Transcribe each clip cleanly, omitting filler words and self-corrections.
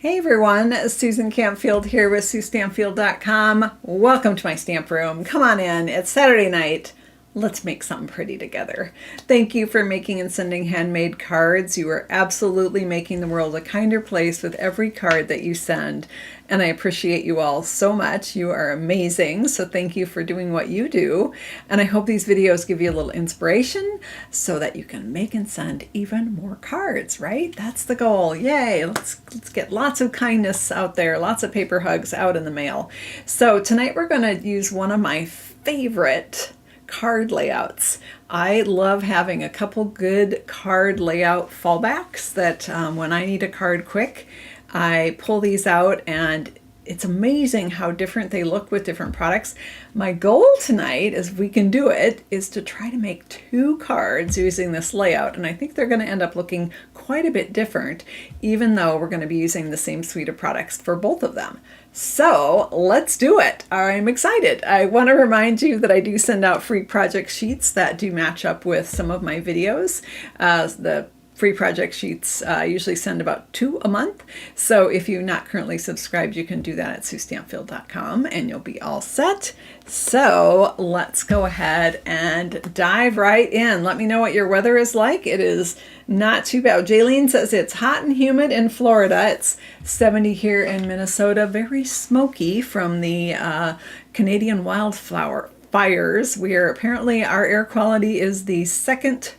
Hey everyone, Susan Campfield here with SueStampfield.com. Welcome to my stamp room. Come on in, it's Saturday night. Let's make something pretty together. Thank you for making and sending handmade cards. You are absolutely making the world a kinder place with every card that you send. And I appreciate you all so much. You are amazing. So thank you for doing what you do. And I hope these videos give you a little inspiration so that you can make and send even more cards, right? That's the goal. Yay. Let's get lots of kindness out there, lots of paper hugs out in the mail. So tonight we're going to use one of my favorite card layouts. I love having a couple good card layout fallbacks that when I need a card quick, I pull these out, and it's amazing how different they look with different products. My goal tonight, if we can do it, is to try to make 2 cards using this layout, and I think they're going to end up looking quite a bit different, even though we're going to be using the same suite of products for both of them. So let's do it. I'm excited. I want to remind you that I do send out free project sheets that do match up with some of my videos. The free project sheets I usually send about 2 a month. So if you're not currently subscribed, you can do that at SueStampfield.com and you'll be all set. So let's go ahead and dive right in. Let me know what your weather is like. It is not too bad. Jaylene says it's hot and humid in Florida. It's 70 here in Minnesota. Very smoky from the Canadian wildflower fires. Apparently our air quality is the second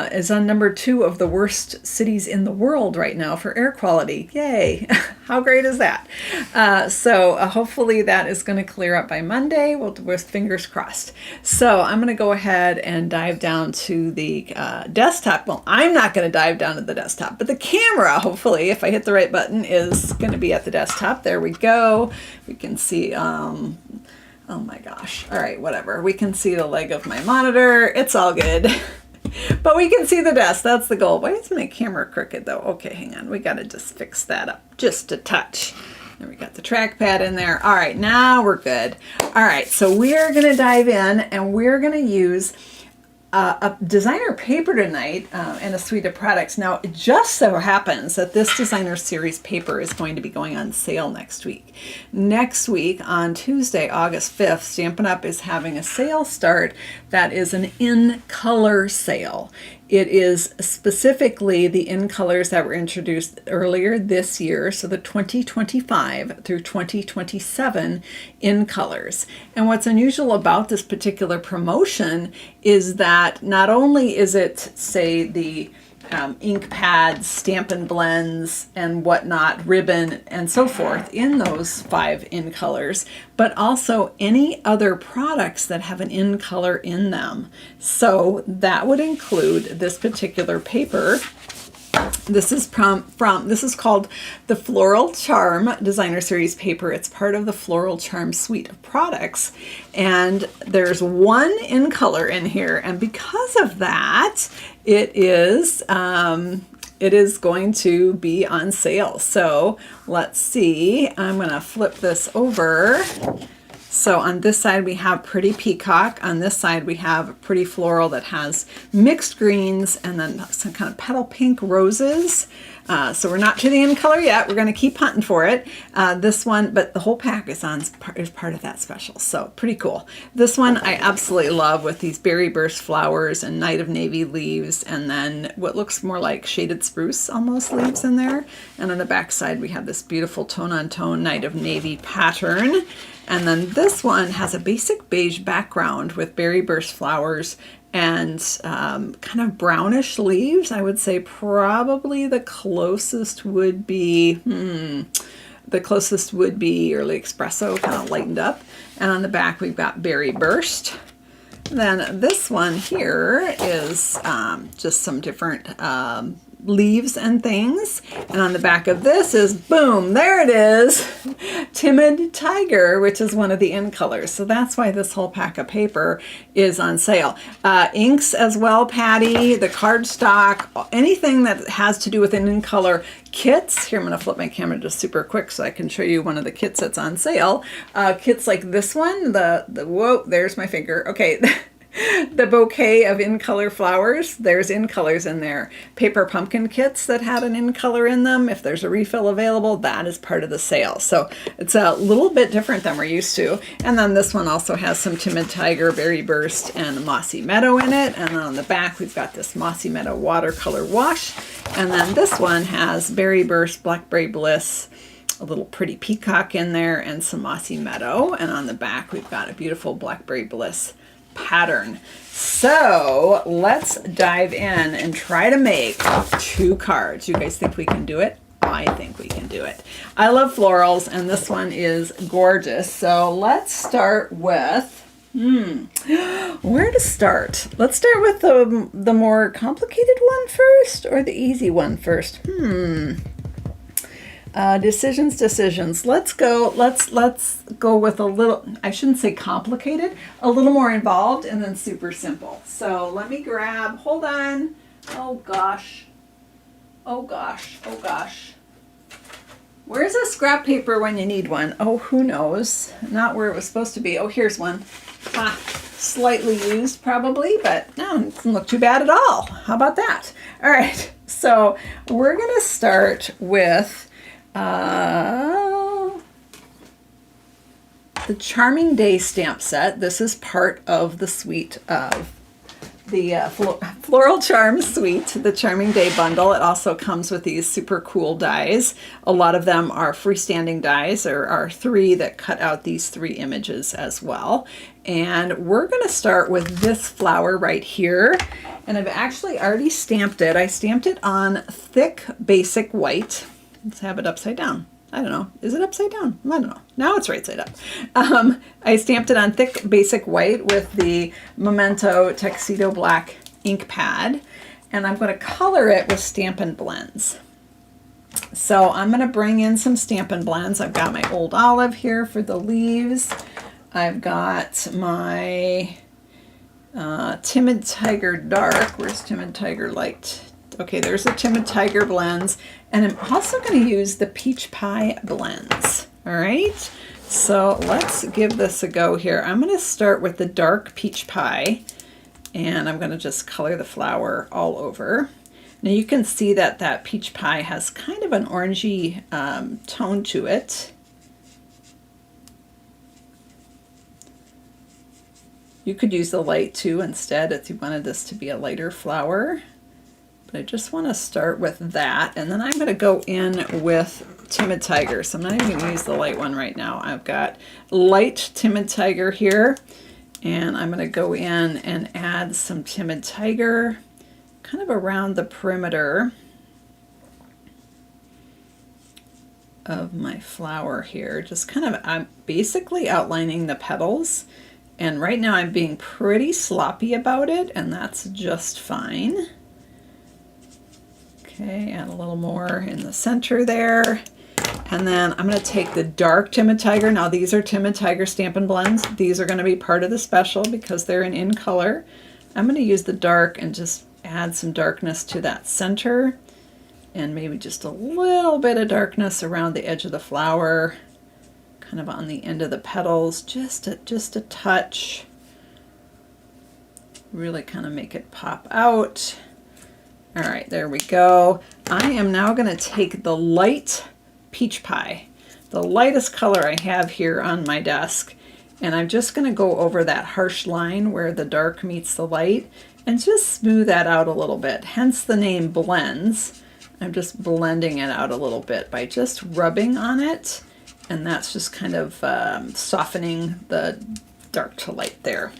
is on number 2 of the worst cities in the world right now for air quality. Yay! How great is that? So hopefully that is going to clear up by Monday. With fingers crossed. So I'm going to go ahead and dive down to the desktop. Well, I'm not going to dive down to the desktop, but the camera, hopefully, if I hit the right button, is going to be at the desktop. There we go. We can see. Oh my gosh. All right, whatever. We can see the leg of my monitor. It's all good. But we can see the desk. That's the goal. Why is my camera crooked though? Okay, hang on. We got to just fix that up just a touch. And we got the trackpad in there. All right, now we're good. All right, so we're going to dive in and we're going to use a designer paper tonight and a suite of products. Now, it just so happens that this designer series paper is going to be going on sale next week. Next week on Tuesday, August 5th, Stampin' Up! Is having a sale start that is an in-color sale. It is specifically the in-colors that were introduced earlier this year, so the 2025 through 2027 in-colors. And what's unusual about this particular promotion is that not only is it, say, the ink pads, Stampin' Blends, and whatnot, ribbon, and so forth in those 5 in colors, but also any other products that have an in color in them. So that would include this particular paper. This is this is called the Floral Charm Designer Series paper. It's part of the Floral Charm suite of products. And there's 1 in color in here. And because of that, it is going to be on sale. So let's see. I'm going to flip this over. So on this side we have Pretty Peacock. On this side we have Pretty Floral that has mixed greens and then some kind of petal pink roses. So we're not to the in color yet. We're going to keep hunting for it. This one, but the whole pack is part of that special. So pretty cool. This one I absolutely love with these berry burst flowers and Night of Navy leaves, and then what looks more like shaded spruce almost leaves in there. And on the back side we have this beautiful tone-on-tone Night of Navy pattern. And then this one has a basic beige background with berry burst flowers and kind of brownish leaves. I would say probably the closest would be Early Espresso, kind of lightened up. And on the back we've got berry burst. Then this one here is just some different leaves and things. And on the back of this is, boom, there it is, Timid Tiger, which is one of the in colors. So that's why this whole pack of paper is on sale. Inks as well, Patty, the cardstock, anything that has to do with an in color kits. Here, I'm going to flip my camera just super quick so I can show you one of the kits that's on sale. Kits like this one, whoa, there's my finger. Okay. The bouquet of in-color flowers, there's in-colors in there. Paper pumpkin kits that had an in-color in them, if there's a refill available, that is part of the sale. So it's a little bit different than we're used to. And then this one also has some Timid Tiger, Berry Burst, and Mossy Meadow in it. And on the back, we've got this Mossy Meadow watercolor wash. And then this one has Berry Burst, Blackberry Bliss, a little pretty peacock in there, and some Mossy Meadow. And on the back, we've got a beautiful Blackberry Bliss pattern. So let's dive in and try to make 2 cards. You guys think we can do it? I think we can do it. I love florals, and this one is gorgeous. So let's start with, where to start? Let's start with the more complicated one first, or the easy one first? Decisions. Let's go with a little, I shouldn't say complicated, a little more involved, and then super simple. So let me grab, hold on. Oh gosh. Where's a scrap paper when you need one? Oh, who knows? Not where it was supposed to be. Oh, here's one. Slightly used probably, but no, it doesn't look too bad at all. How about that? All right, so we're gonna start with the Charming Day stamp set. This is part of the suite of the Floral Charms suite, the Charming Day bundle. It also comes with these super cool dies. A lot of them are freestanding dies. There are 3 that cut out these 3 images as well. And we're going to start with this flower right here. And I've actually already stamped it. I stamped it on thick basic white. Let's have it upside down. I don't know. Is it upside down? I don't know. Now it's right side up. I stamped it on thick basic white with the Memento Tuxedo Black ink pad. And I'm going to color it with Stampin' Blends. So I'm going to bring in some Stampin' Blends. I've got my Old Olive here for the leaves. I've got my Timid Tiger Dark. Where's Timid Tiger Light? Okay, there's the Timid Tiger blends, and I'm also going to use the Peach Pie blends. All right, so let's give this a go here. I'm going to start with the dark Peach Pie, and I'm going to just color the flower all over. Now you can see that that Peach Pie has kind of an orangey tone to it. You could use the light too instead if you wanted this to be a lighter flower. But I just want to start with that, and then I'm going to go in with Timid Tiger. So I'm not even going to use the light one right now. I've got light Timid Tiger here, and I'm going to go in and add some Timid Tiger kind of around the perimeter of my flower here. Just kind of, I'm basically outlining the petals, and right now I'm being pretty sloppy about it, and that's just fine. Okay, add a little more in the center there. And then I'm going to take the dark Timid Tiger. Now these are Timid Tiger Stampin' Blends. These are going to be part of the special because they're in color. I'm going to use the dark and just add some darkness to that center. And maybe just a little bit of darkness around the edge of the flower. Kind of on the end of the petals. Just a touch. Really kind of make it pop out. All right, there we go. I am now going to take the light Peach Pie, the lightest color I have here on my desk, and I'm just going to go over that harsh line where the dark meets the light and just smooth that out a little bit. Hence the name Blends. I'm just blending it out a little bit by just rubbing on it, and that's just kind of softening the dark to light there.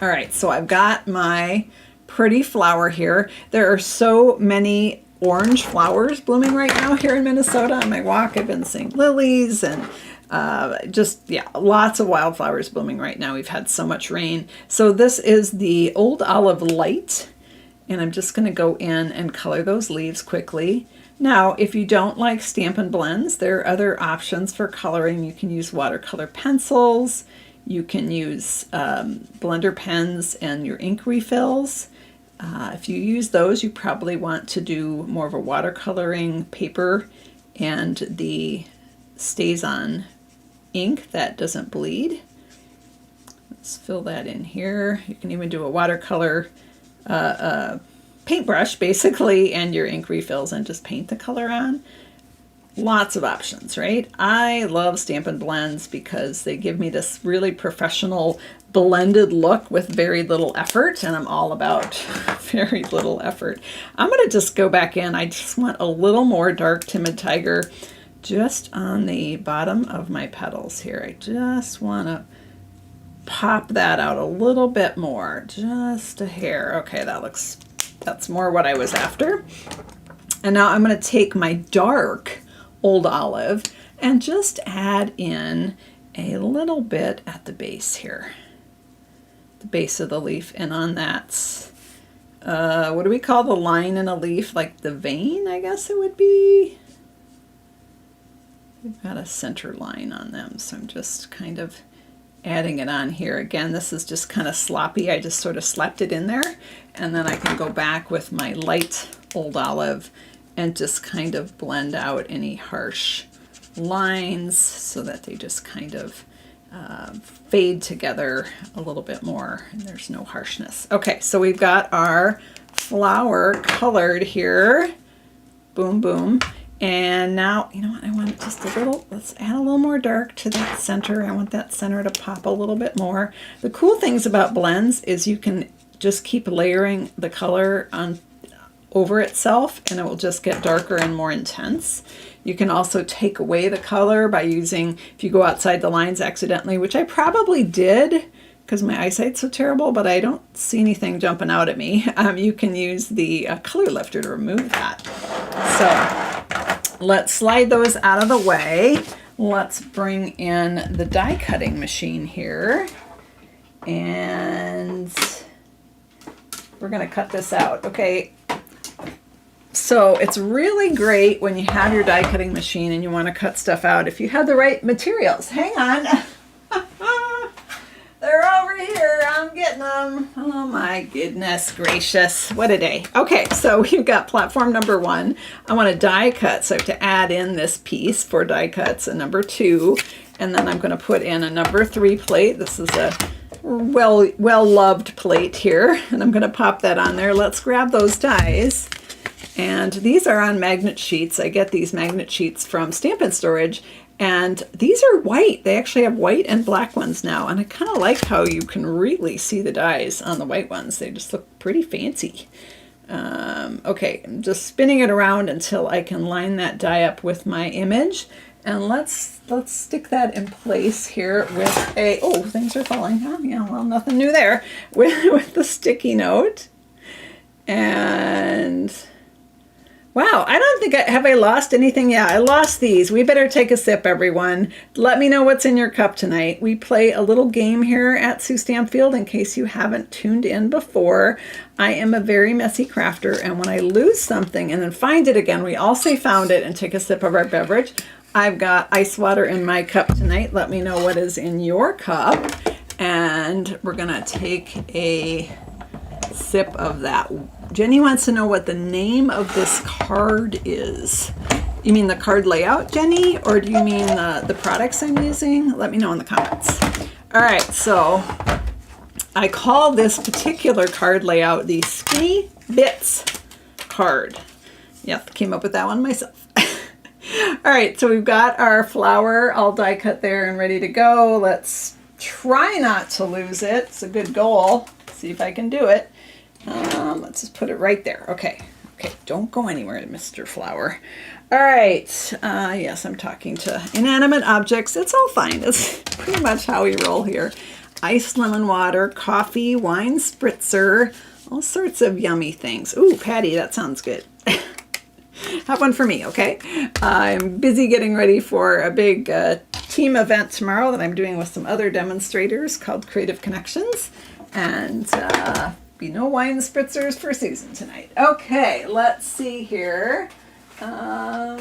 All right, so I've got my pretty flower here. There are so many orange flowers blooming right now here in Minnesota. On my walk, I've been seeing lilies and lots of wildflowers blooming right now. We've had so much rain. So this is the Old Olive Light, and I'm just going to go in and color those leaves quickly. Now, if you don't like Stampin' Blends, there are other options for coloring. You can use watercolor pencils. You can use blender pens and your ink refills. If you use those, you probably want to do more of a watercoloring paper and the StazOn ink that doesn't bleed. Let's fill that in here. You can even do a watercolor paintbrush basically, and your ink refills, and just paint the color on. Lots of options, right? I love Stampin' Blends because they give me this really professional blended look with very little effort, and I'm all about very little effort. I'm going to just go back in. I just want a little more dark Timid Tiger just on the bottom of my petals here. I just want to pop that out a little bit more, just a hair. Okay, that's more what I was after. And now I'm going to take my dark Old Olive and just add in a little bit at the base here, the base of the leaf, and on that, what do we call the line in a leaf? Like the vein, I guess it would be. We've got a center line on them, so I'm just kind of adding it on here. Again, this is just kind of sloppy. I just sort of slapped it in there, and then I can go back with my light Old Olive and just kind of blend out any harsh lines so that they just kind of fade together a little bit more and there's no harshness. Okay, so we've got our flower colored here. Boom, boom. And now, you know what, I want just a little, let's add a little more dark to that center. I want that center to pop a little bit more. The cool things about blends is you can just keep layering the color on over itself, and it will just get darker and more intense. You can also take away the color by using, if you go outside the lines accidentally, which I probably did because my eyesight's so terrible, but I don't see anything jumping out at me. You can use the color lifter to remove that. So let's slide those out of the way. Let's bring in the die cutting machine here, and we're going to cut this out. Okay. So it's really great when you have your die cutting machine and you want to cut stuff out if you have the right materials. Hang on. They're over here. I'm getting them. Oh my goodness gracious. What a day. Okay, so we've got platform number 1. I want to die cut, so I have to add in this piece for die cuts, a number 2, and then I'm going to put in a number 3 plate. This is a well-loved plate here, and I'm going to pop that on there. Let's grab those dies. And these are on magnet sheets. I get these magnet sheets from Stampin' Storage, and these are white. They actually have white and black ones now, and I kind of like how you can really see the dies on the white ones. They just look pretty fancy. Okay, I'm just spinning it around until I can line that die up with my image, and let's stick that in place here with a, oh, things are falling. Oh, yeah, well, nothing new there. With the sticky note. And wow, I don't think have I lost anything? Yeah, I lost these. We better take a sip, everyone. Let me know what's in your cup tonight. We play a little game here at Sue Stampfield in case you haven't tuned in before. I am a very messy crafter, and when I lose something and then find it again, we all say found it and take a sip of our beverage. I've got ice water in my cup tonight. Let me know what is in your cup. And we're gonna take a sip of that. Jenny wants to know what the name of this card is. You mean the card layout, Jenny? Or do you mean the products I'm using? Let me know in the comments. All right, so I call this particular card layout the Skinny Bits card. Yep, came up with that one myself. All right, so we've got our flower all die cut there and ready to go. Let's try not to lose it. It's a good goal. See if I can do it. Let's just put it right there. Okay, don't go anywhere, Mr. Flower. All right, yes, I'm talking to inanimate objects. It's all fine. It's pretty much how we roll here. Iced lemon water, coffee, wine spritzer, all sorts of yummy things. Ooh, Patty, that sounds good. Have one for me, okay? I'm busy getting ready for a big team event tomorrow that I'm doing with some other demonstrators called Creative Connections. And be no wine spritzers for Susan tonight. Okay, let's see here. All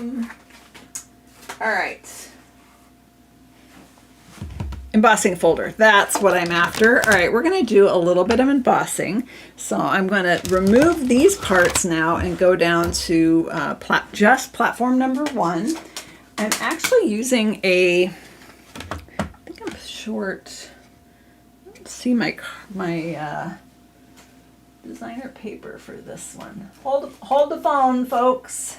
right. Embossing folder, that's what I'm after. All right, we're gonna do a little bit of embossing. So I'm gonna remove these parts now and go down to just platform number 1. I'm actually using I think I'm short. see my designer paper for this one. Hold the phone, folks.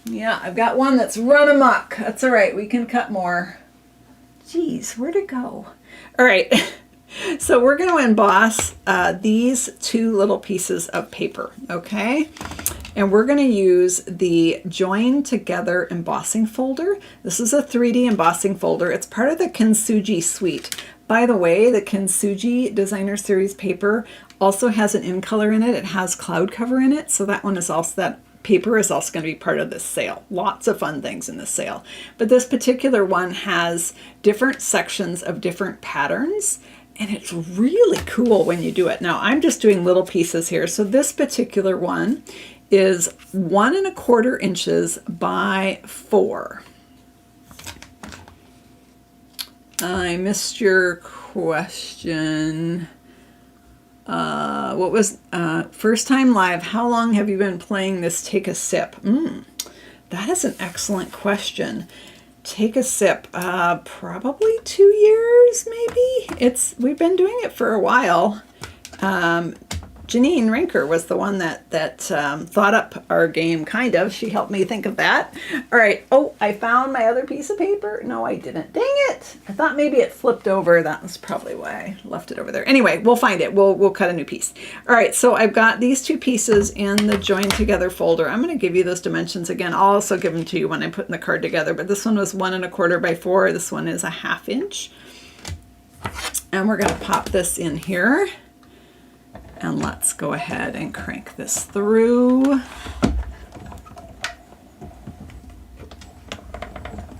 Yeah, I've got one that's run amok. That's all right. We can cut more. Geez, where'd it go? All right. So we're going to emboss these two little pieces of paper, okay? And we're going to use the Join Together embossing folder. This is a 3D embossing folder. It's part of the Kintsugi suite. By the way, the Kintsugi Designer Series paper also has an in color in it. It has cloud cover in it. So that one is also, that paper is also going to be part of this sale. Lots of fun things in this sale. But this particular one has different sections of different patterns. And it's really cool when you do it. Now I'm just doing little pieces here. So this particular one is 1¼ inches by 4. I missed your question. What was first time live? How long have you been playing this Take a Sip? That is an excellent question. Take a Sip, probably 2 years, maybe. We've been doing it for a while. Janine Rinker was the one that thought up our game, kind of. She helped me think of that. All right. Oh, I found my other piece of paper. No, I didn't. Dang it. I thought maybe it flipped over. That was probably why I left it over there. Anyway, we'll find it. We'll cut a new piece. All right. So I've got these two pieces in the Join Together folder. I'm going to give you those dimensions again. I'll also give them to you when I'm putting the card together. But this one was 1¼ by 4. This one is 1/2 inch. And we're going to pop this in here. And let's go ahead and crank this through.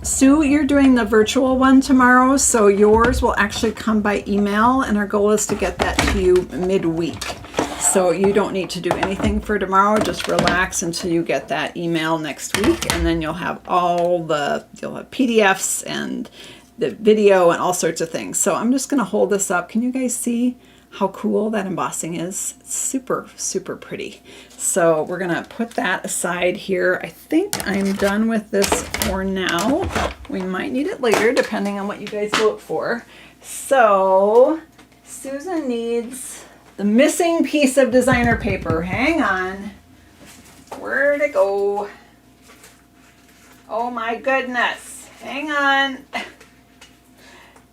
Sue, you're doing the virtual one tomorrow, so yours will actually come by email, and our goal is to get that to you midweek. So you don't need to do anything for tomorrow. Just relax until you get that email next week, and then you'll have you'll have PDFs and the video and all sorts of things. So I'm just going to hold this up. Can you guys see how cool that embossing is? It's super, super pretty. So we're going to put that aside here. I think I'm done with this for now. We might need it later, depending on what you guys vote for. So Susan needs the missing piece of designer paper. Hang on. Where'd it go? Oh my goodness. Hang on.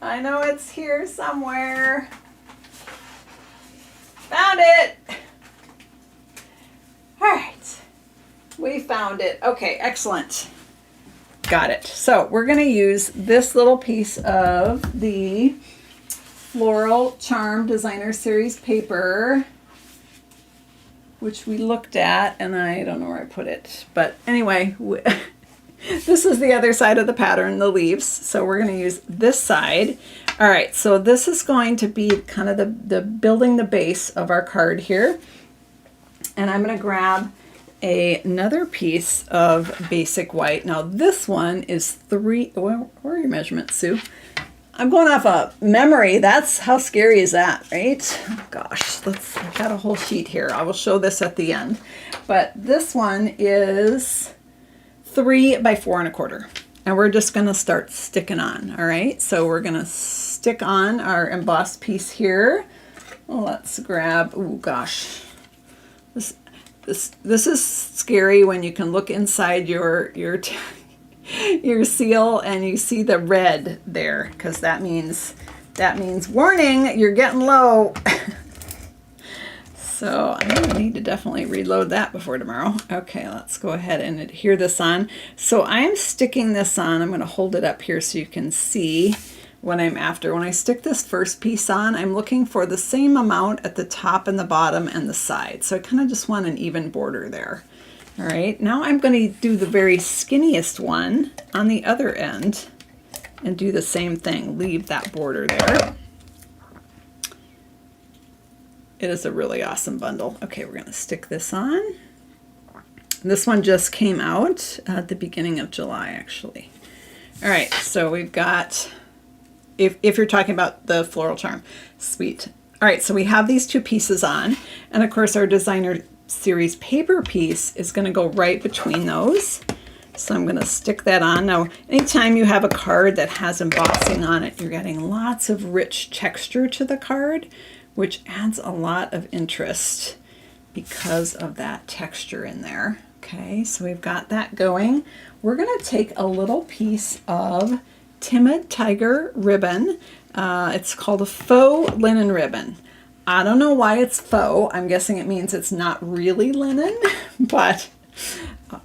I know it's here somewhere. Found it. All right. We found it. Okay, excellent. Got it. So we're going to use this little piece of the Floral Charm Designer Series paper, which we looked at, and I don't know where I put it. But anyway, this is the other side of the pattern, the leaves. So we're going to use this side. All right, so this is going to be kind of the building the base of our card here. And I'm going to grab another piece of basic white. Now this one is 3, where are your measurements, Sue? I'm going off of memory. That's how scary is that, right? Oh, gosh, I've got a whole sheet here. I will show this at the end. But this one is 3 by 4¼ and we're just going to start sticking on. All right, so we're going to stick on our embossed piece here. Well, let's grab, oh gosh, this is scary when you can look inside your seal and you see the red there, because that means warning, you're getting low. So I'm going to need to definitely reload that before tomorrow. Okay, let's go ahead and adhere this on. So I'm sticking this on. I'm going to hold it up here so you can see what I'm after. When I stick this first piece on, I'm looking for the same amount at the top and the bottom and the side. So I kind of just want an even border there. All right, now I'm going to do the very skinniest one on the other end and do the same thing. Leave that border there. It is a really awesome bundle. Okay, we're going to stick this on. This one just came out at the beginning of July, actually. All right, so we've got, if you're talking about the Floral Charm Suite. All right, so we have these two pieces on, and of course our Designer Series paper piece is going to go right between those. So I'm going to stick that on. Now, anytime you have a card that has embossing on it, you're getting lots of rich texture to the card, which adds a lot of interest because of that texture in there. Okay, so we've got that going. We're going to take a little piece of Timid Tiger ribbon. It's called a faux linen ribbon. I don't know why it's faux. I'm guessing it means it's not really linen, but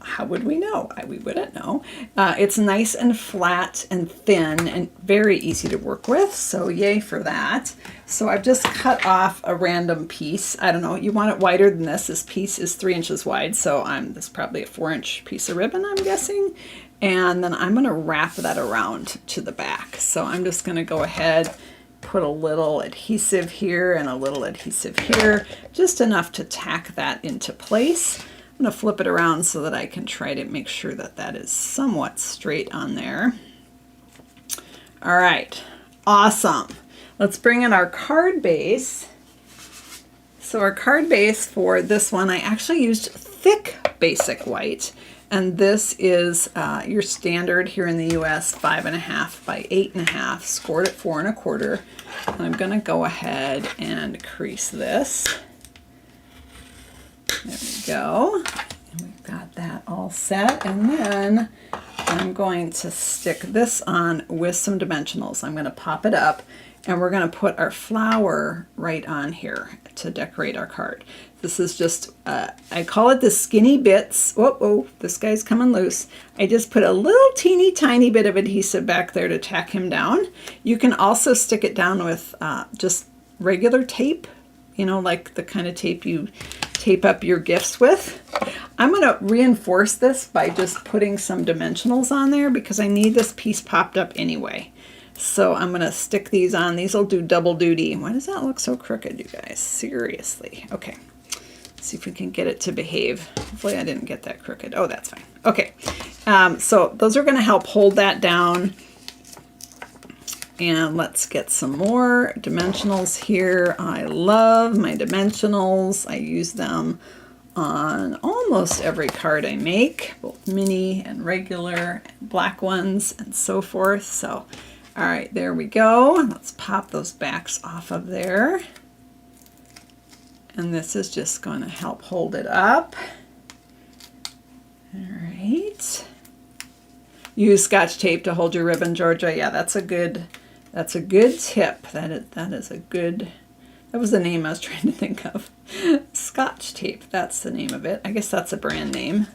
how would we know? We wouldn't know. It's nice and flat and thin and very easy to work with, so yay for that. So I've just cut off a random piece. I don't know, you want it wider than this. This piece is 3 inches wide, so this is probably a 4-inch piece of ribbon, I'm guessing. And then I'm going to wrap that around to the back. So I'm just going to go ahead, put a little adhesive here and a little adhesive here, just enough to tack that into place. I'm going to flip it around so that I can try to make sure that that is somewhat straight on there. All right, awesome. Let's bring in our card base. So our card base for this one, I actually used thick basic white. And this is your standard here in the US, 5.5 by 8.5, scored at 4 1/4. And I'm going to go ahead and crease this. There we go. And we've got that all set. And then I'm going to stick this on with some dimensionals. I'm going to pop it up, and we're going to put our flower right on here to decorate our card. This is just, I call it the skinny bits. Whoa, this guy's coming loose. I just put a little teeny tiny bit of adhesive back there to tack him down. You can also stick it down with just regular tape, you know, like the kind of tape you tape up your gifts with. I'm going to reinforce this by just putting some dimensionals on there because I need this piece popped up anyway. So I'm going to stick these on. These will do double duty. Why does that look so crooked, you guys? Seriously. Okay. See if we can get it to behave. Hopefully I didn't get that crooked. Oh, that's fine. Okay. So those are going to help hold that down. And let's get some more dimensionals here. I love my dimensionals. I use them on almost every card I make, both mini and regular, and black ones, and so forth. So, all right, there we go. Let's pop those backs off of there. And this is just going to help hold it up. All right. Use Scotch tape to hold your ribbon, Georgia. Yeah, that's a good tip. That was the name I was trying to think of. Scotch tape, that's the name of it. I guess that's a brand name.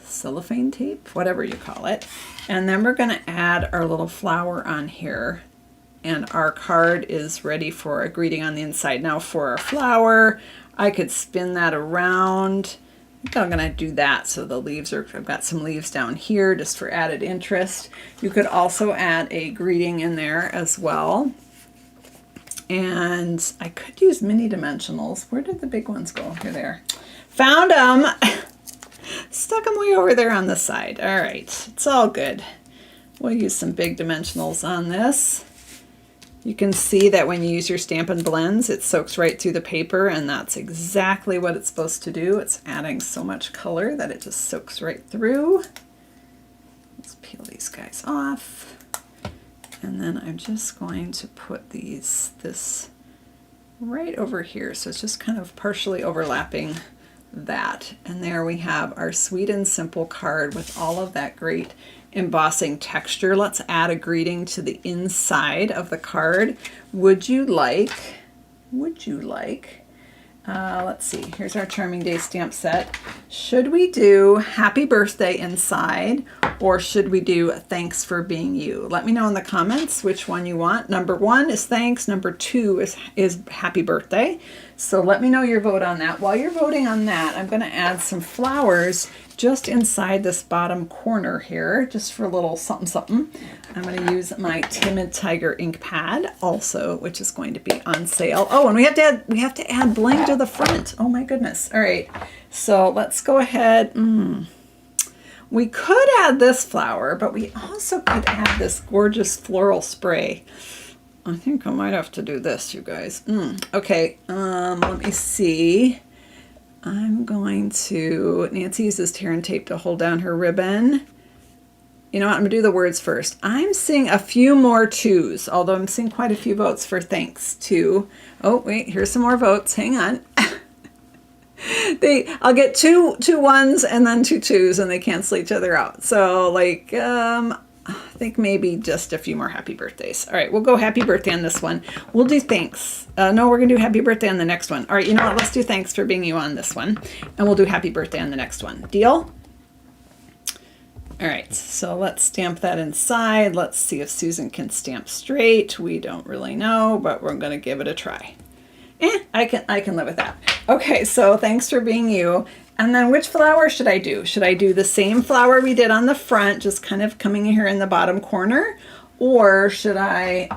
Cellophane tape, whatever you call it. And then we're going to add our little flower on here. And our card is ready for a greeting on the inside. Now for our flower, I could spin that around. I think I'm going to do that so the leaves are, I've got some leaves down here just for added interest. You could also add a greeting in there as well. And I could use mini dimensionals. Where did the big ones go? Here they are. Found them. Stuck them way over there on the side. All right, it's all good. We'll use some big dimensionals on this. You can see that when you use your Stampin' Blends, it soaks right through the paper, and that's exactly what it's supposed to do. It's adding so much color that it just soaks right through. Let's peel these guys off. And then I'm just going to put this right over here. So it's just kind of partially overlapping that. And there we have our sweet and simple card with all of that great embossing texture. Let's add a greeting to the inside of the card. Would you like, let's see, here's our Charming Day stamp set. Should we do happy birthday inside, or should we do thanks for being you? Let me know in the comments which one you want. Number 1 is thanks, number 2 is happy birthday. So let me know your vote on that. While you're voting on that, I'm going to add some flowers just inside this bottom corner here, just for a little something something. I'm going to use my Timid Tiger ink pad also, which is going to be on sale. Oh, and we have to add bling to the front. Oh my goodness. All right. So let's go ahead. We could add this flower, but we also could add this gorgeous floral spray. I think I might have to do this, you guys. Okay. Let me see. I'm going to, Nancy uses tear and tape to hold down her ribbon. You know what? I'm going to do the words first. I'm seeing a few more twos, although I'm seeing quite a few votes for thanks to. Oh, wait, here's some more votes. Hang on. I'll get two ones and then two twos, and they cancel each other out. So, like, I think maybe just a few more happy birthdays. All right, we'll go happy birthday on this one. We'll do thanks. No, we're going to do happy birthday on the next one. All right, you know what? Let's do thanks for being you on this one, and we'll do happy birthday on the next one. Deal? All right, so let's stamp that inside. Let's see if Susan can stamp straight. We don't really know, but we're going to give it a try. I can live with that. Okay, so thanks for being you. And then which flower should I do? Should I do the same flower we did on the front, just kind of coming here in the bottom corner? Or should I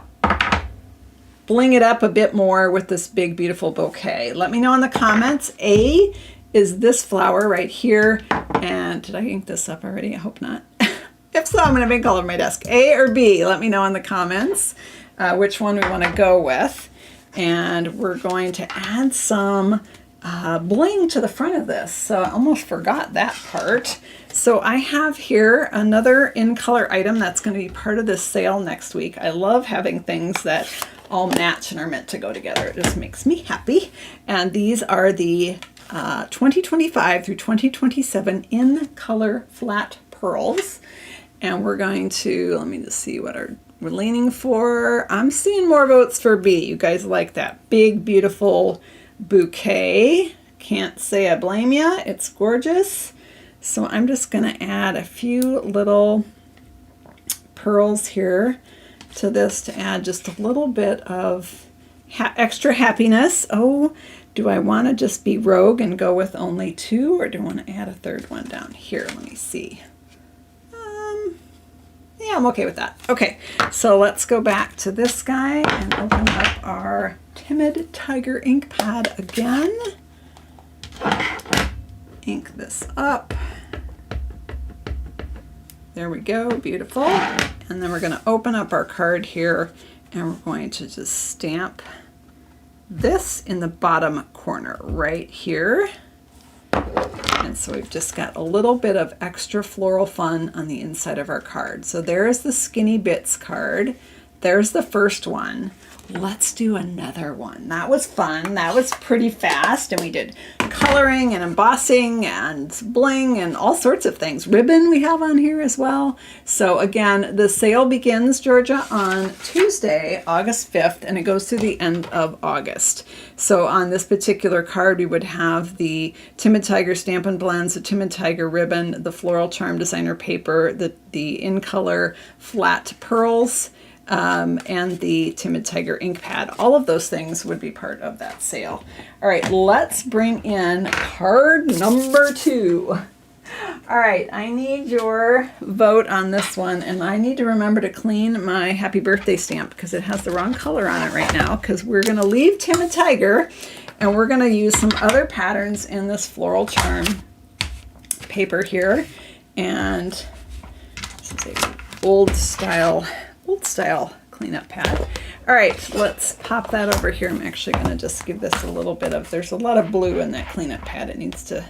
bling it up a bit more with this big, beautiful bouquet? Let me know in the comments. A is this flower right here. And did I ink this up already? I hope not. If so, I'm going to make all over my desk. A or B? Let me know in the comments which one we want to go with. And we're going to add some bling to the front of this. So I almost forgot that part. So I have here another in color item that's going to be part of this sale next week. I love having things that all match and are meant to go together. It just makes me happy. And these are the 2025 through 2027 in color flat pearls. And we're going to, let me just see what we're leaning for. I'm seeing more votes for B. You guys like that big, beautiful bouquet. Can't say I blame ya. It's gorgeous. So I'm just going to add a few little pearls here to this to add just a little bit of extra happiness. Oh, do I want to just be rogue and go with only two, or do I want to add a third one down here? Let me see. Yeah, I'm okay with that. Okay, so let's go back to this guy and open up our Timid Tiger ink pad again. Ink this up. There we go, beautiful. And then we're going to open up our card here, and we're going to just stamp this in the bottom corner right here. And so we've just got a little bit of extra floral fun on the inside of our card. So there's the Skinny Bits card. There's the first one. Let's do another one. That was fun. That was pretty fast. And we did coloring and embossing and bling and all sorts of things. Ribbon we have on here as well. So again, the sale begins, Georgia, on Tuesday, August 5th, and it goes through the end of August. So on this particular card, we would have the Timid Tiger Stampin' Blends, the Timid Tiger ribbon, the Floral Charm Designer paper, the in color flat pearls, and the Timid Tiger ink pad. All of those things would be part of that sale. All right, let's bring in card number 2. All right, I need your vote on this one, and I need to remember to clean my happy birthday stamp because it has the wrong color on it right now, because we're going to leave Timid Tiger and we're going to use some other patterns in this Floral Charm paper here. And this is a old style cleanup pad. All right, let's pop that over here. I'm actually going to just give this a little bit of, there's a lot of blue in that cleanup pad. It needs to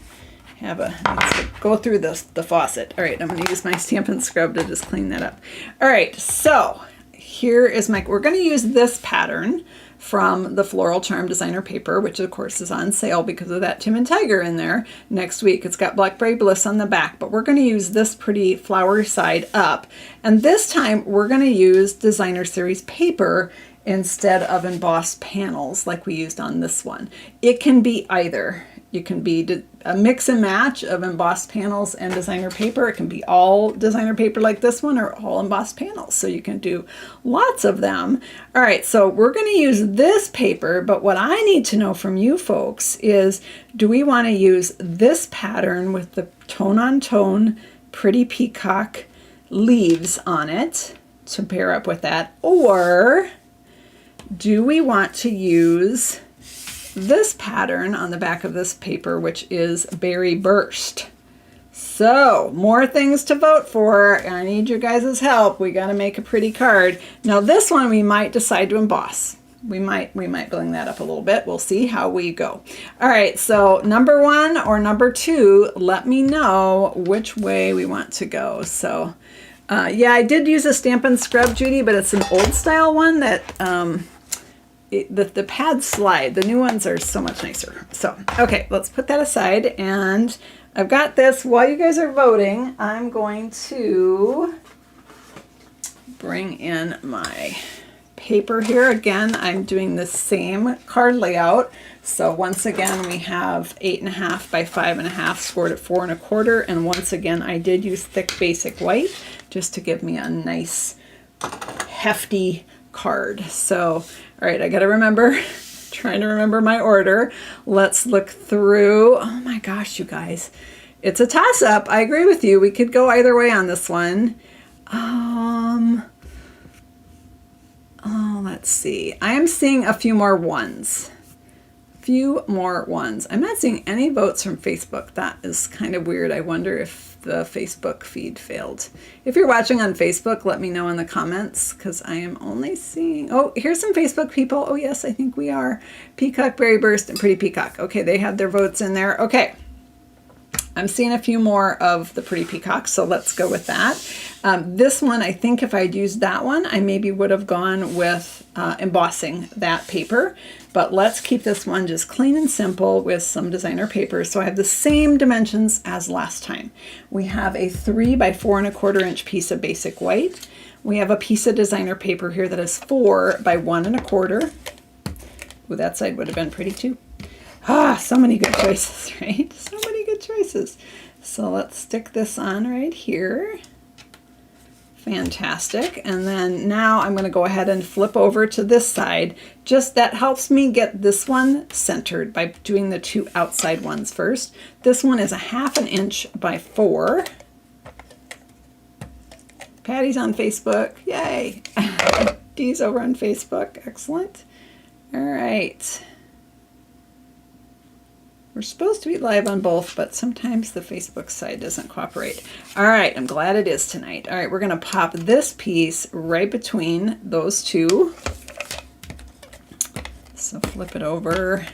go through the faucet. All right, I'm going to use my Stampin' Scrub to just clean that up. All right, so here is we're going to use this pattern from the Floral Charm Designer paper, which of course is on sale because of that Timid Tiger in there next week. It's got Blackberry Bliss on the back, but we're going to use this pretty flowery side up. And this time we're going to use Designer Series paper instead of embossed panels like we used on this one. It can be either. You can be a mix and match of embossed panels and designer paper. It can be all designer paper like this one or all embossed panels. So you can do lots of them. All right, so we're going to use this paper, but what I need to know from you folks is, do we want to use this pattern with the tone-on-tone pretty peacock leaves on it to pair up with that, or do we want to use this pattern on the back of this paper, which is Berry Burst? So more things to vote for. I need your guys' help. We got to make a pretty card. Now this one we might decide to emboss. We might bling that up a little bit. We'll see how we go. All right, so number 1 or number 2, let me know which way we want to go. So Yeah, I did use a Stampin' Scrub, Judy, but it's an old style one that the pads slide. The new ones are so much nicer. So, okay, let's put that aside. And I've got this. While you guys are voting, I'm going to bring in my paper here. Again, I'm doing the same card layout. So once again, we have 8.5 by 5.5 scored at 4 1/4. And once again, I did use thick basic white just to give me a nice hefty card. So, all right, I got to remember, trying to remember my order. Let's look through. Oh my gosh, you guys, it's a toss up. I agree with you. We could go either way on this one. Oh, let's see. I am seeing a few more ones. I'm not seeing any votes from Facebook. That is kind of weird. I wonder if the Facebook feed failed. If you're watching on Facebook, let me know in the comments, because I am only seeing, oh, here's some Facebook people. Oh yes, I think we are. Peacock, Berry Burst, and Pretty Peacock. Okay, they have their votes in there. Okay. I'm seeing a few more of the Pretty Peacock, so let's go with that. This one, I think if I'd used that one, I maybe would have gone with embossing that paper. But let's keep this one just clean and simple with some designer paper. So I have the same dimensions as last time. We have a 3 by 4 1/4 inch piece of basic white. We have a piece of designer paper here that is 4 by 1 1/4. Well, that side would have been pretty too. Ah, so many good choices, right? So many good choices. So let's stick this on right here. Fantastic. And then now I'm going to go ahead and flip over to this side. Just that helps me get this one centered by doing the two outside ones first. This one is a 1/2 inch by 4. Patty's on Facebook. Yay. Dee's over on Facebook. Excellent. All right. We're supposed to be live on both, but sometimes the Facebook side doesn't cooperate. All right, I'm glad it is tonight. All right, we're going to pop this piece right between those two. So flip it over.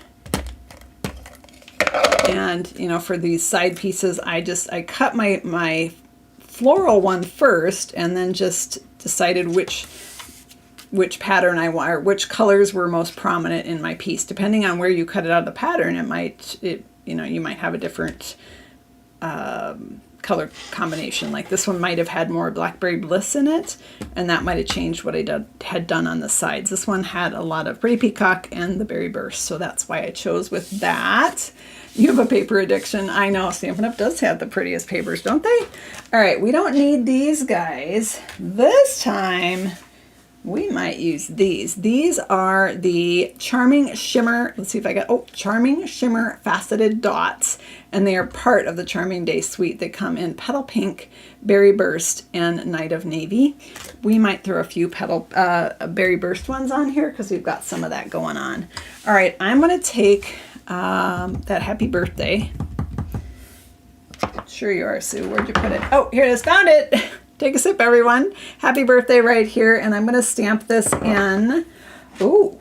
And, you know, for these side pieces, I cut my floral one first and then just decided which pattern I want, or which colors were most prominent in my piece. Depending on where you cut it out of the pattern, you might have a different color combination. Like this one might have had more Blackberry Bliss in it, and that might have changed what I had done on the sides. This one had a lot of Pretty Peacock and the Berry Burst, so that's why I chose with that. You have a paper addiction. I know, Stampin' Up! Does have the prettiest papers, don't they? All right, we don't need these guys. This time, we might use these. These are the Charming Shimmer, let's see if I got, Charming Shimmer Faceted Dots, and they are part of the Charming Day suite. They come in Petal Pink, Berry Burst, and Night of Navy. We might throw a few Berry Burst ones on here because we've got some of that going on. All right, I'm going to take that Happy Birthday. Sure you are, Sue. Where'd you put it? Oh, here it is. Found it. Take a sip, everyone. Happy birthday right here. And I'm going to stamp this in. Ooh.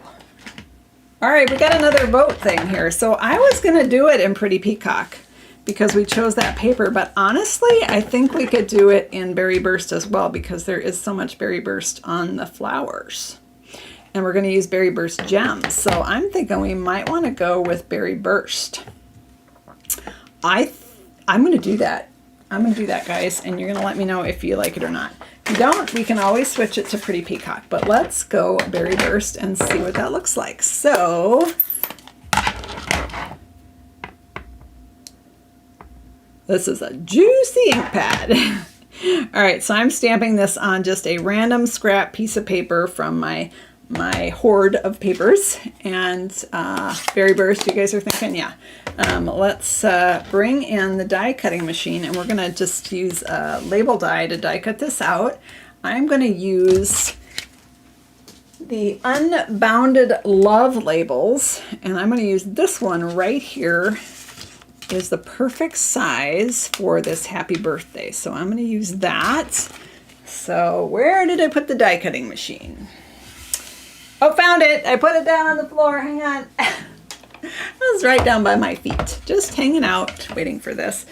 All right, we got another vote thing here. So I was going to do it in Pretty Peacock because we chose that paper. But honestly, I think we could do it in Berry Burst as well because there is so much Berry Burst on the flowers. And we're going to use Berry Burst gems. So I'm thinking we might want to go with Berry Burst. I'm going to do that. I'm going to do that, guys, and you're going to let me know if you like it or not. If you don't, we can always switch it to Pretty Peacock, but let's go Berry Burst and see what that looks like. So, this is a juicy ink pad. All right, so I'm stamping this on just a random scrap piece of paper from my hoard of papers, and Berry Burst, you guys are thinking, yeah. Let's bring in the die cutting machine, and we're going to just use a label die to die cut this out. I'm going to use the Unbounded Love labels, and I'm going to use this one right here. Is the perfect size for this happy birthday. So I'm going to use that. So where did I put the die cutting machine? Oh, found it. I put it down on the floor. Hang on. It was right down by my feet, just hanging out, waiting for this.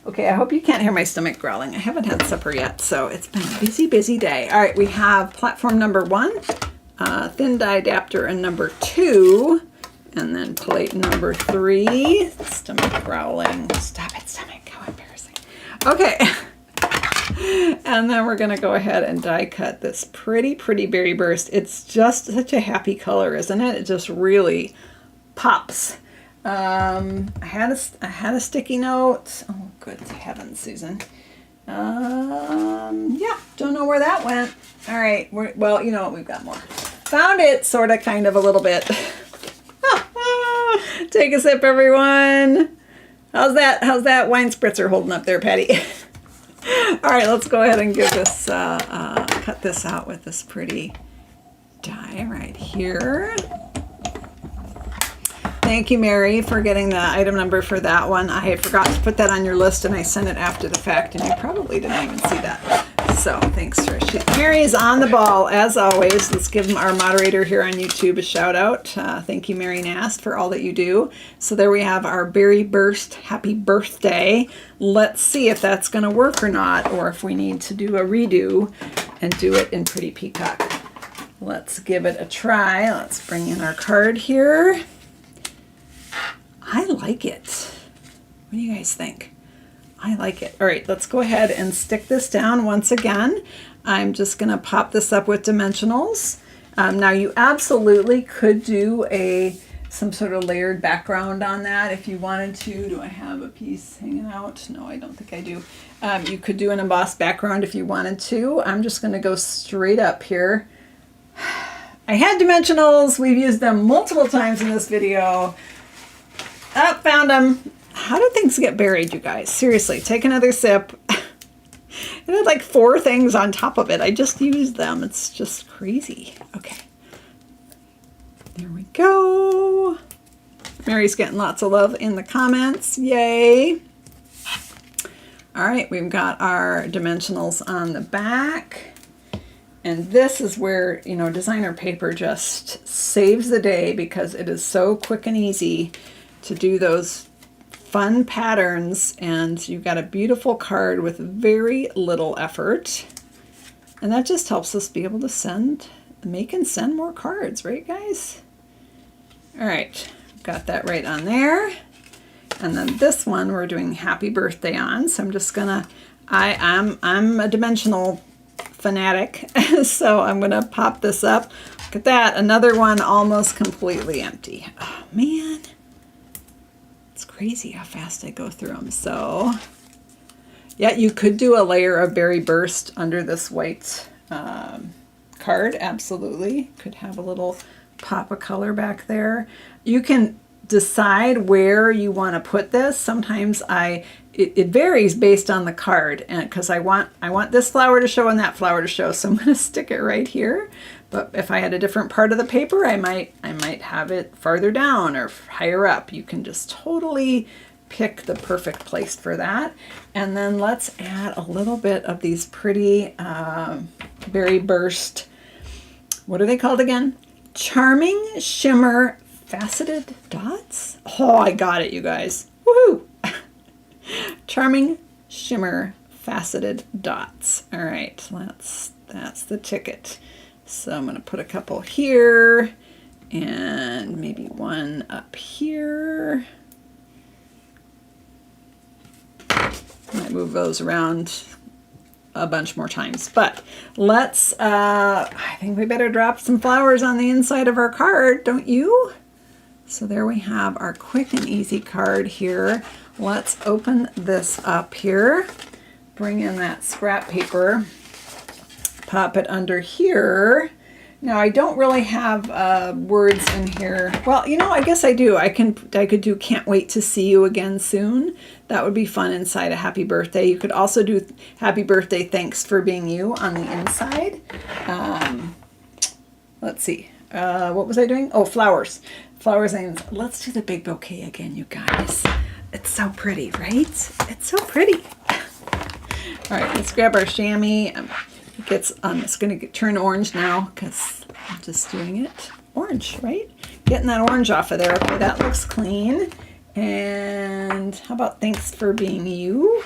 Okay, I hope you can't hear my stomach growling. I haven't had supper yet, so it's been a busy, busy day. All right, we have platform number 1, thin die adapter and number 2, and then plate number 3. Stomach growling. Stop it, stomach. How embarrassing. Okay. And then we're going to go ahead and die cut this pretty, pretty berry burst. It's just such a happy color, isn't it? It just really pops. I had a sticky note. Oh, good heavens, Susan. Yeah, don't know where that went. All right. Well, you know what? We've got more. Found it, sort of, kind of, a little bit. Take a sip, everyone. How's that wine spritzer holding up there, Patty? All right, let's go ahead and give this, cut this out with this pretty die right here. Thank you, Mary, for getting the item number for that one. I forgot to put that on your list, and I sent it after the fact, and you probably didn't even see that. So thanks, Trish. Mary is on the ball, as always. Let's give our moderator here on YouTube a shout out. Thank you, Mary Nast, for all that you do. So there we have our berry burst happy birthday. Let's see if that's going to work or not, or if we need to do a redo and do it in Pretty Peacock. Let's give it a try. Let's bring in our card here. I like it. What do you guys think? I like it. All right, let's go ahead and stick this down once again. I'm just going to pop this up with dimensionals. Now you absolutely could do some sort of layered background on that if you wanted to. Do I have a piece hanging out? No, I don't think I do. You could do an embossed background if you wanted to. I'm just going to go straight up here. I had dimensionals. We've used them multiple times in this video. Oh, found them. How do things get buried, you guys? Seriously, take another sip. It had like 4 things on top of it. I just used them. It's just crazy. Okay. There we go. Mary's getting lots of love in the comments. Yay. All right, we've got our dimensionals on the back. And this is where, you know, designer paper just saves the day because it is so quick and easy to do those fun patterns, and you've got a beautiful card with very little effort, and that just helps us be able to make and send more cards, right, guys? All right, got that right on there. And then this one we're doing happy birthday on, so I'm just gonna, I'm a dimensional fanatic, so I'm gonna pop this up. Look at that, another one almost completely empty. Oh man, it's crazy how fast I go through them. So yeah, you could do a layer of berry burst under this white card. Absolutely, could have a little pop of color back there. You can decide where you want to put this. Sometimes it varies based on the card, and because I want this flower to show and that flower to show, so I'm going to stick it right here. But if I had a different part of the paper, I might have it farther down or higher up. You can just totally pick the perfect place for that. And then let's add a little bit of these pretty berry burst, what are they called again? Charming Shimmer Faceted Dots? Oh, I got it, you guys. Woohoo! Charming Shimmer Faceted Dots. All right, that's the ticket. So I'm going to put a couple here and maybe one up here. Might move those around a bunch more times, but let's, I think we better drop some flowers on the inside of our card, don't you? So there we have our quick and easy card here. Let's open this up here, bring in that scrap paper, pop it under here. Now I don't really have words in here. Well, you know, I guess I do. I could do can't wait to see you again soon. That would be fun inside a happy birthday. You could also do happy birthday, thanks for being you on the inside. Let's see. What was I doing? Oh, flowers. Flowers and let's do the big bouquet again, you guys. It's so pretty, right? It's so pretty. All right, let's grab our chamois. It's going to turn orange now because I'm just doing it orange, right? Getting that orange off of there. Okay, that looks clean. And how about thanks for being you?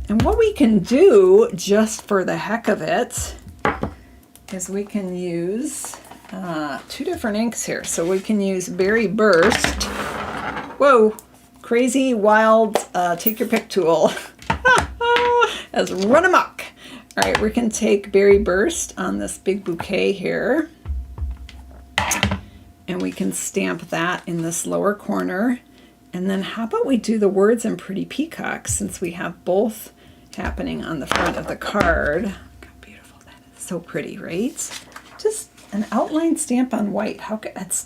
And what we can do, just for the heck of it, is we can use two different inks here. So we can use Berry Burst. Whoa, crazy, wild, take your pick tool. As run amok. All right, we can take Berry Burst on this big bouquet here. And we can stamp that in this lower corner. And then how about we do the words in Pretty Peacock, since we have both happening on the front of the card. Look how beautiful that is. So pretty, right? Just an outline stamp on white. How could that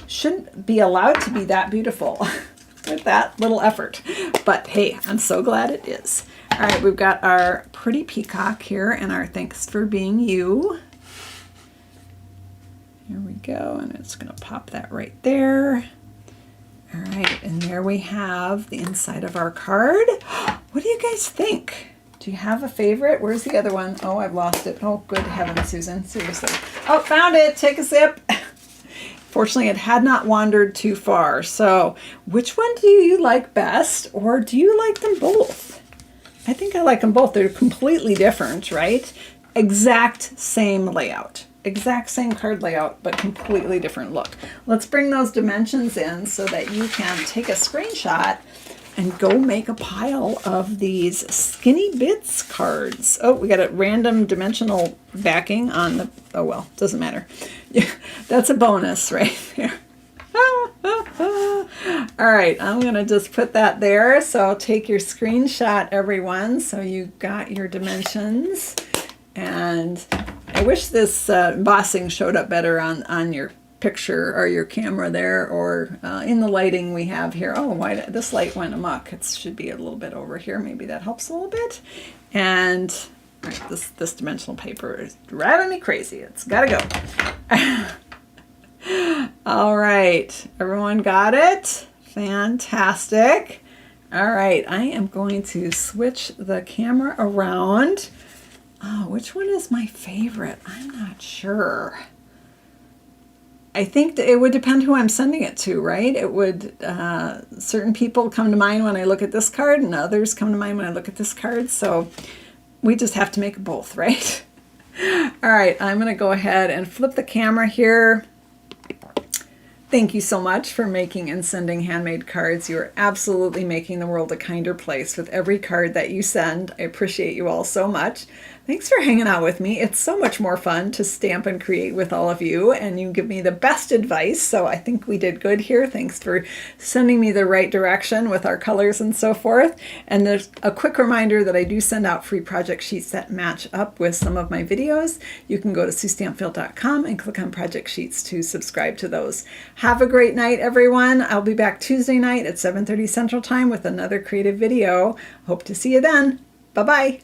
shouldn't be allowed to be that beautiful with that little effort. But hey, I'm so glad it is. All right, we've got our Pretty Peacock here and our thanks for being you. Here we go, and it's going to pop that right there. All right, and there we have the inside of our card. What do you guys think? Do you have a favorite? Where's the other one? Oh, I've lost it. Oh, good heavens, Susan, seriously. Oh, found it. Take a sip. Fortunately, it had not wandered too far. So which one do you like best, or do you like them both? I think I like them both. They're completely different, right? Exact same layout. Exact same card layout, but completely different look. Let's bring those dimensions in so that you can take a screenshot and go make a pile of these Skinny Bits cards. Oh, we got a random dimensional backing on the, oh well, doesn't matter. Yeah, that's a bonus right there. All right, I'm gonna just put that there. So take your screenshot, everyone, so you got your dimensions. And I wish this embossing showed up better on your picture or your camera there, or in the lighting we have here. Oh, why this light went amok. It should be a little bit over here. Maybe that helps a little bit. And all right, this dimensional paper is driving me crazy. It's gotta go. All right, everyone got it? Fantastic. All right, I am going to switch the camera around. Oh, which one is my favorite? I'm not sure. I think that it would depend who I'm sending it to, right? It would, certain people come to mind when I look at this card, and others come to mind when I look at this card. So we just have to make both, right? All right, I'm going to go ahead and flip the camera here. Thank you so much for making and sending handmade cards. You are absolutely making the world a kinder place with every card that you send. I appreciate you all so much. Thanks for hanging out with me. It's so much more fun to stamp and create with all of you, and you give me the best advice, so I think we did good here. Thanks for sending me the right direction with our colors and so forth. And there's a quick reminder that I do send out free project sheets that match up with some of my videos. You can go to SueStampField.com and click on project sheets to subscribe to those. Have a great night, everyone. I'll be back Tuesday night at 7:30 Central Time with another creative video. Hope to see you then. Bye-bye.